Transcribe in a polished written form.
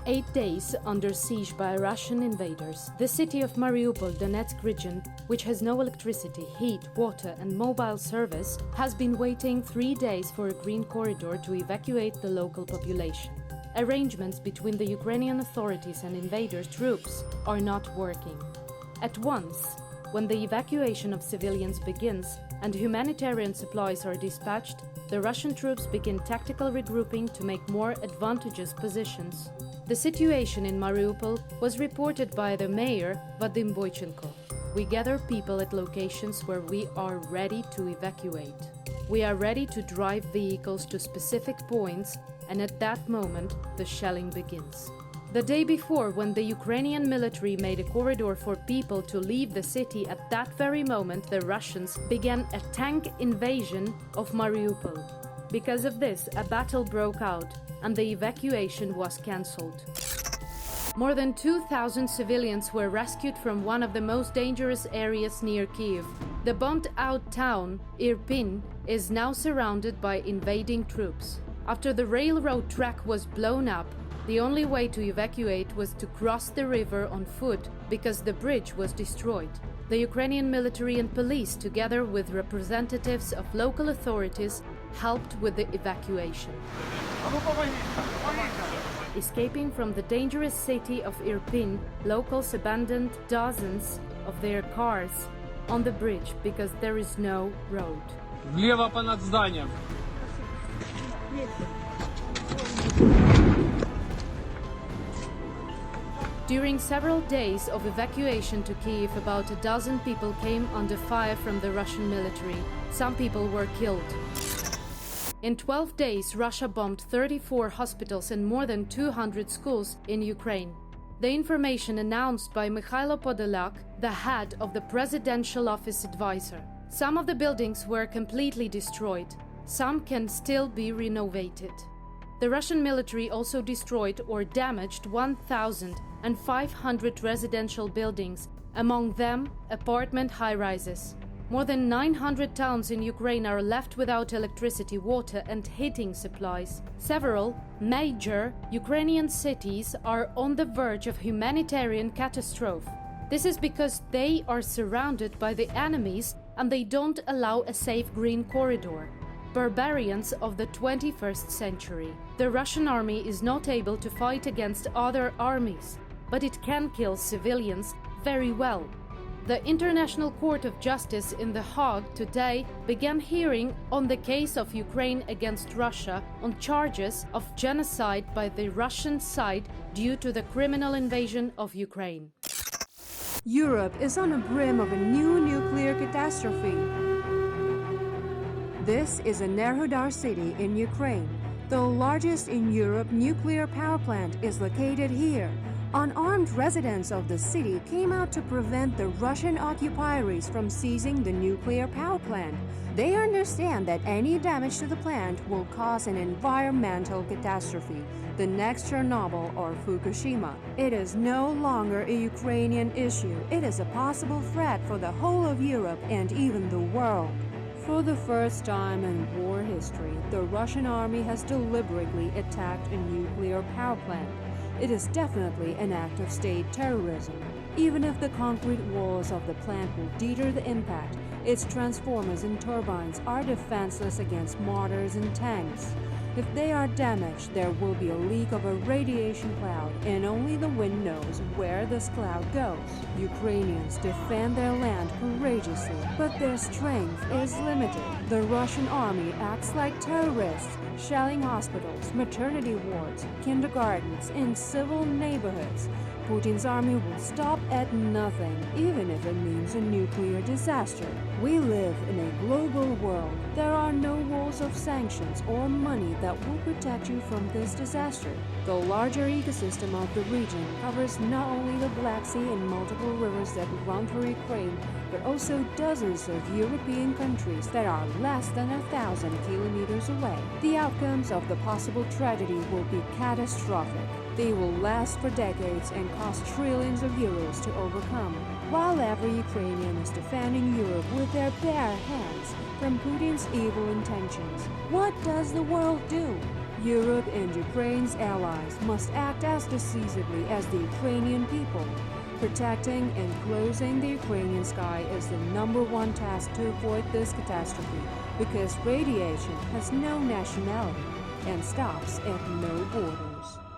8 days under siege by Russian invaders, the city of Mariupol, Donetsk region, which has no electricity, heat, water and mobile service, has been waiting 3 days for a green corridor to evacuate the local population. Arrangements between the Ukrainian authorities and invaders' troops are not working. At once, when the evacuation of civilians begins and humanitarian supplies are dispatched, the Russian troops begin tactical regrouping to make more advantageous positions. The situation in Mariupol was reported by the mayor, Vadim Boychenko. We gather people at locations where we are ready to evacuate. We are ready to drive vehicles to specific points, and at that moment, the shelling begins. The day before, when the Ukrainian military made a corridor for people to leave the city, at that very moment, the Russians began a tank invasion of Mariupol. Because of this, a battle broke out, and the evacuation was cancelled. More than 2,000 civilians were rescued from one of the most dangerous areas near Kyiv. The bombed-out town, Irpin, is now surrounded by invading troops. After the railroad track was blown up, the only way to evacuate was to cross the river on foot because the bridge was destroyed. The Ukrainian military and police, together with representatives of local authorities, helped with the evacuation. Escaping from the dangerous city of Irpin, locals abandoned dozens of their cars on the bridge because there is no road. Влево понад зданием. During several days of evacuation to Kyiv, about a dozen people came under fire from the Russian military. Some people were killed. In 12 days, Russia bombed 34 hospitals and more than 200 schools in Ukraine. The information announced by Mikhailo Podolyak, the head of the presidential office advisor. Some of the buildings were completely destroyed. Some can still be renovated. The Russian military also destroyed or damaged 1,500 residential buildings, among them apartment high-rises. More than 900 towns in Ukraine are left without electricity, water and heating supplies. Several major Ukrainian cities are on the verge of humanitarian catastrophe. This is because they are surrounded by the enemies and they don't allow a safe green corridor. Barbarians of the 21st century. The Russian army is not able to fight against other armies, but it can kill civilians very well. The International Court of Justice in The Hague today began hearing on the case of Ukraine against Russia on charges of genocide by the Russian side due to the criminal invasion of Ukraine. Europe is on the brim of a new nuclear catastrophe. This is Enerhodar city in Ukraine. The largest in Europe nuclear power plant is located here. Unarmed residents of the city came out to prevent the Russian occupiers from seizing the nuclear power plant. They understand that any damage to the plant will cause an environmental catastrophe, the next Chernobyl or Fukushima. It is no longer a Ukrainian issue. It is a possible threat for the whole of Europe and even the world. For the first time in war history, the Russian army has deliberately attacked a nuclear power plant. It is definitely an act of state terrorism. Even if the concrete walls of the plant will deter the impact, its transformers and turbines are defenseless against mortars and tanks. If they are damaged, there will be a leak of a radiation cloud, and only the wind knows where this cloud goes. Ukrainians defend their land courageously, but their strength is limited. The Russian army acts like terrorists, shelling hospitals, maternity wards, kindergartens, and civil neighborhoods. Putin's army will stop at nothing, even if it means a nuclear disaster. We live in a global world. There are no walls of sanctions or money that will protect you from this disaster. The larger ecosystem of the region covers not only the Black Sea and multiple rivers that run through Ukraine, but also dozens of European countries that are less than 1,000 kilometers away. The outcomes of the possible tragedy will be catastrophic. They will last for decades and cost trillions of euros to overcome. While every Ukrainian is defending Europe with their bare hands from Putin's evil intentions, what does the world do? Europe and Ukraine's allies must act as decisively as the Ukrainian people. Protecting and closing the Ukrainian sky is the #1 task to avoid this catastrophe, because radiation has no nationality and stops at no borders.